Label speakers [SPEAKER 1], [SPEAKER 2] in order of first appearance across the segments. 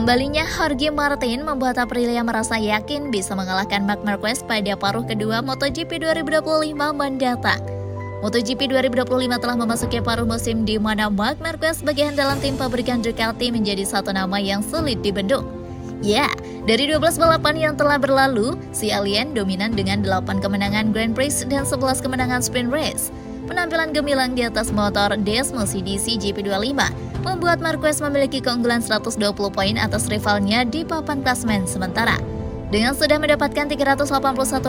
[SPEAKER 1] Kembalinya Jorge Martin membuat Aprilia merasa yakin bisa mengalahkan Marc Marquez pada paruh kedua MotoGP 2025 mendatang. MotoGP 2025 telah memasuki paruh musim di mana Marc Marquez sebagai andalan tim pabrikan Ducati menjadi satu nama yang sulit dibendung. Ya, dari 12 balapan yang telah berlalu, si alien dominan dengan 8 kemenangan Grand Prix dan 11 kemenangan sprint race. Penampilan gemilang di atas motor Desmo CDC GP25 membuat Marquez memiliki keunggulan 120 poin atas rivalnya di papan klasemen sementara. Dengan sudah mendapatkan 381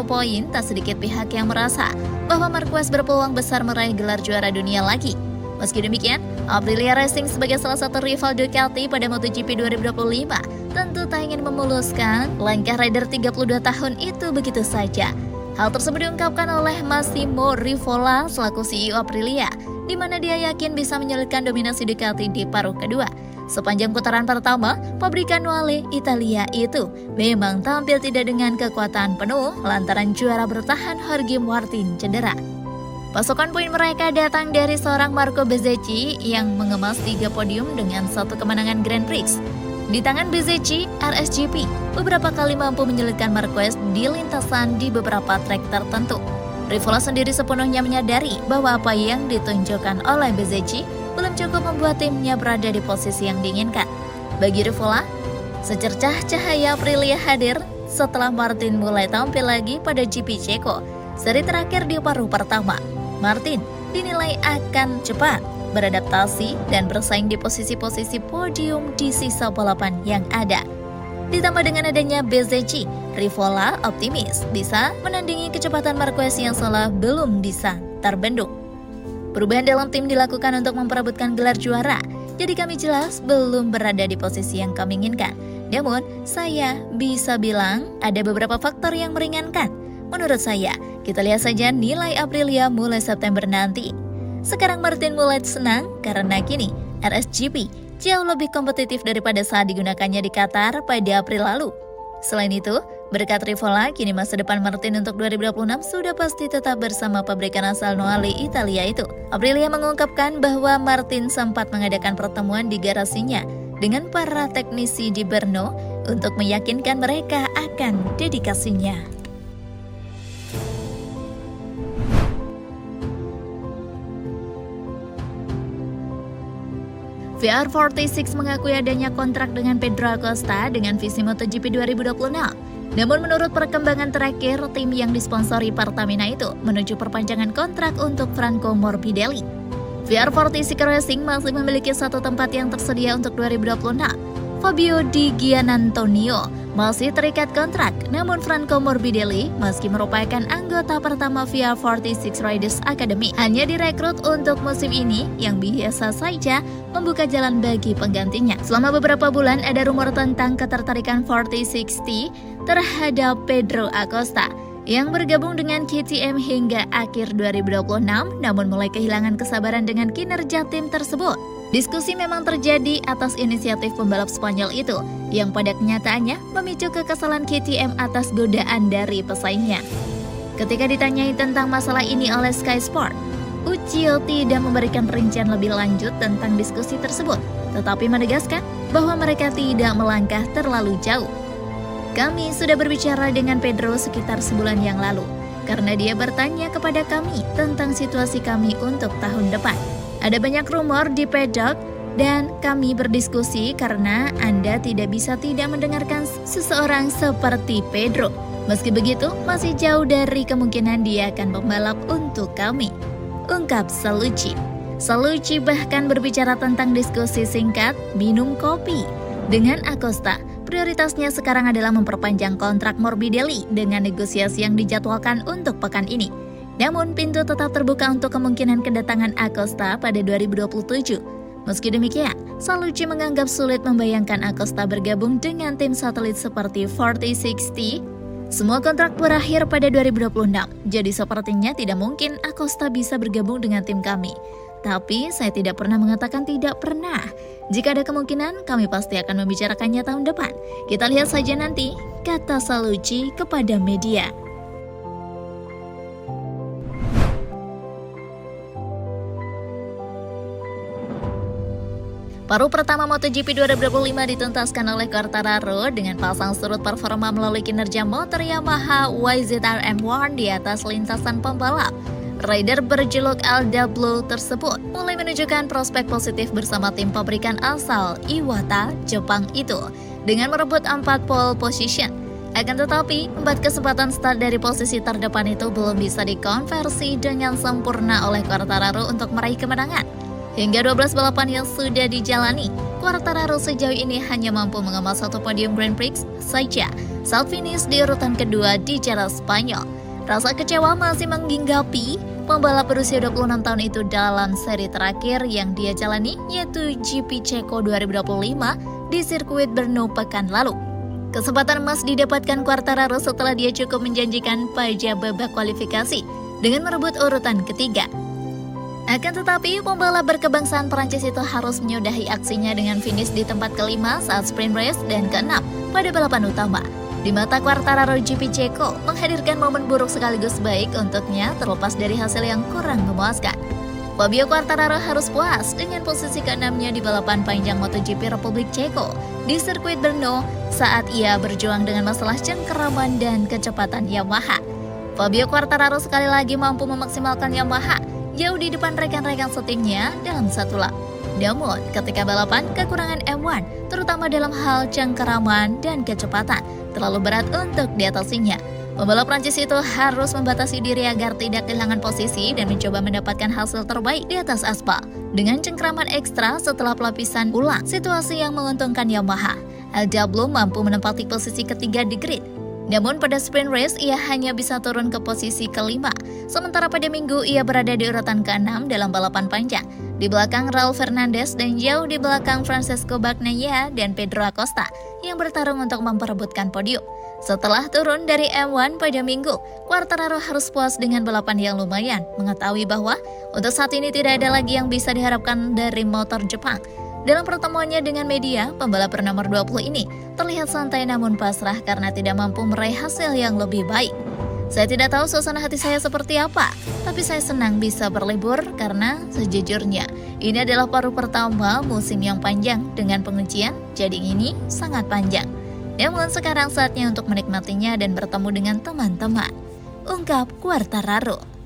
[SPEAKER 1] poin, tak sedikit pihak yang merasa bahwa Marquez berpeluang besar meraih gelar juara dunia lagi. Meski demikian, Aprilia Racing sebagai salah satu rival Ducati pada MotoGP 2025 tentu tak ingin memuluskan langkah rider 32 tahun itu begitu saja. Hal tersebut diungkapkan oleh Massimo Rivola selaku CEO Aprilia, di mana dia yakin bisa menyulitkan dominasi Ducati di paruh kedua. Sepanjang putaran pertama, pabrikan Wale Italia itu memang tampil tidak dengan kekuatan penuh lantaran juara bertahan Jorge Martin cedera. Pasokan poin mereka datang dari seorang Marco Bezzecchi yang mengemas 3 podium dengan 1 kemenangan Grand Prix. Di tangan Bezzecchi, RSGP beberapa kali mampu menyulitkan Marquez di lintasan di beberapa trek tertentu. Rivola sendiri sepenuhnya menyadari bahwa apa yang ditunjukkan oleh Bezzecchi belum cukup membuat timnya berada di posisi yang diinginkan. Bagi Rivola, secercah cahaya Aprilia hadir setelah Martin mulai tampil lagi pada GP Ceko, seri terakhir di paruh pertama. Martin dinilai akan cepat beradaptasi dan bersaing di posisi-posisi podium di sisa balapan yang ada. Ditambah dengan adanya Bezzecchi, Rivola optimis bisa menandingi kecepatan Marquez yang seolah belum bisa terbendung. Perubahan dalam tim dilakukan untuk memperebutkan gelar juara, jadi kami jelas belum berada di posisi yang kami inginkan. Namun, saya bisa bilang ada beberapa faktor yang meringankan. Menurut saya, kita lihat saja nilai Aprilia mulai September nanti. Sekarang Martin mulai senang karena kini RSGP jauh lebih kompetitif daripada saat digunakannya di Qatar pada April lalu. Selain itu, berkat Rivola, kini masa depan Martin untuk 2026 sudah pasti tetap bersama pabrikan asal Noale Italia itu. Aprilia mengungkapkan bahwa Martin sempat mengadakan pertemuan di garasinya dengan para teknisi di Brno untuk meyakinkan mereka akan dedikasinya. VR46 mengakui adanya kontrak dengan Pedro Acosta dengan visi MotoGP 2026. Namun menurut perkembangan terakhir, tim yang disponsori Pertamina itu menuju perpanjangan kontrak untuk Franco Morbidelli. VR46 Racing masih memiliki satu tempat yang tersedia untuk 2026. Fabio Di Gianantonio masih terikat kontrak, namun Franco Morbidelli meski merupakan anggota pertama VR46 Riders Academy hanya direkrut untuk musim ini yang biasa saja membuka jalan bagi penggantinya. Selama beberapa bulan ada rumor tentang ketertarikan 4060 terhadap Pedro Acosta yang bergabung dengan KTM hingga akhir 2026, namun mulai kehilangan kesabaran dengan kinerja tim tersebut. Diskusi memang terjadi atas inisiatif pembalap Spanyol itu, yang pada kenyataannya memicu kekesalan KTM atas godaan dari pesaingnya. Ketika ditanyai tentang masalah ini oleh Sky Sport, Uccio tidak memberikan rincian lebih lanjut tentang diskusi tersebut, tetapi menegaskan bahwa mereka tidak melangkah terlalu jauh. Kami sudah berbicara dengan Pedro sekitar sebulan yang lalu, karena dia bertanya kepada kami tentang situasi kami untuk tahun depan. Ada banyak rumor di paddock dan kami berdiskusi karena Anda tidak bisa tidak mendengarkan seseorang seperti Pedro. Meski begitu, masih jauh dari kemungkinan dia akan pembalap untuk kami, ungkap Salucci. Salucci bahkan berbicara tentang diskusi singkat minum kopi dengan Acosta. Prioritasnya sekarang adalah memperpanjang kontrak Morbidelli dengan negosiasi yang dijadwalkan untuk pekan ini. Namun pintu tetap terbuka untuk kemungkinan kedatangan Acosta pada 2027. Meski demikian, Salucci menganggap sulit membayangkan Acosta bergabung dengan tim satelit seperti 4060. Semua kontrak berakhir pada 2026, jadi sepertinya tidak mungkin Acosta bisa bergabung dengan tim kami. Tapi saya tidak pernah mengatakan tidak pernah. Jika ada kemungkinan, kami pasti akan membicarakannya tahun depan. Kita lihat saja nanti, kata Salucci kepada media. Paruh pertama MotoGP 2025 dituntaskan oleh Quartararo dengan pasang surut performa melalui kinerja motor Yamaha YZR M1 di atas lintasan pembalap. Rider berjuluk El Diablo tersebut mulai menunjukkan prospek positif bersama tim pabrikan asal Iwata, Jepang itu dengan merebut 4 pole position. Akan tetapi, 4 kesempatan start dari posisi terdepan itu belum bisa dikonversi dengan sempurna oleh Quartararo untuk meraih kemenangan. Hingga 12 balapan yang sudah dijalani, Quartararo sejauh ini hanya mampu mengemas 1 podium Grand Prix saja saat finish di urutan kedua di jalan Spanyol. Rasa kecewa masih menghinggapi pembalap berusia 26 tahun itu dalam seri terakhir yang dia jalani, yaitu GP Ceko 2025 di sirkuit Brno pekan lalu. Kesempatan emas didapatkan Quartararo setelah dia cukup menjanjikan pada babak kualifikasi dengan merebut urutan ketiga. Akan tetapi, pembalap berkebangsaan Prancis itu harus menyudahi aksinya dengan finish di tempat kelima saat sprint race dan keenam pada balapan utama. Di mata Quartararo, GP Ceko menghadirkan momen buruk sekaligus baik untuknya terlepas dari hasil yang kurang memuaskan. Fabio Quartararo harus puas dengan posisi keenamnya di balapan panjang MotoGP Republik Ceko di sirkuit Brno saat ia berjuang dengan masalah cengkeraman dan kecepatan Yamaha. Fabio Quartararo sekali lagi mampu memaksimalkan Yamaha jauh di depan rekan-rekan setimnya dalam satu lap. Namun, ketika balapan, kekurangan M1, terutama dalam hal cengkeraman dan kecepatan, terlalu berat untuk diatasinya. Pembalap Prancis itu harus membatasi diri agar tidak kehilangan posisi dan mencoba mendapatkan hasil terbaik di atas aspal. Dengan cengkeraman ekstra setelah pelapisan ulang, situasi yang menguntungkan Yamaha. El Diablo mampu menempati posisi ketiga di grid. Namun pada sprint race ia hanya bisa turun ke posisi kelima. Sementara pada minggu ia berada di urutan ke-6 dalam balapan panjang, di belakang Raul Fernandez dan jauh di belakang Francesco Bagnaia dan Pedro Acosta yang bertarung untuk memperebutkan podium. Setelah turun dari M1 pada minggu, Quartararo harus puas dengan balapan yang lumayan, mengetahui bahwa untuk saat ini tidak ada lagi yang bisa diharapkan dari motor Jepang. Dalam pertemuannya dengan media, pembalap bernomor 20 ini terlihat santai namun pasrah karena tidak mampu meraih hasil yang lebih baik. Saya tidak tahu suasana hati saya seperti apa, tapi saya senang bisa berlibur karena sejujurnya ini adalah paruh pertama musim yang panjang dengan pengujian, jadi ini sangat panjang. Namun sekarang saatnya untuk menikmatinya dan bertemu dengan teman-teman, ungkap Quartararo.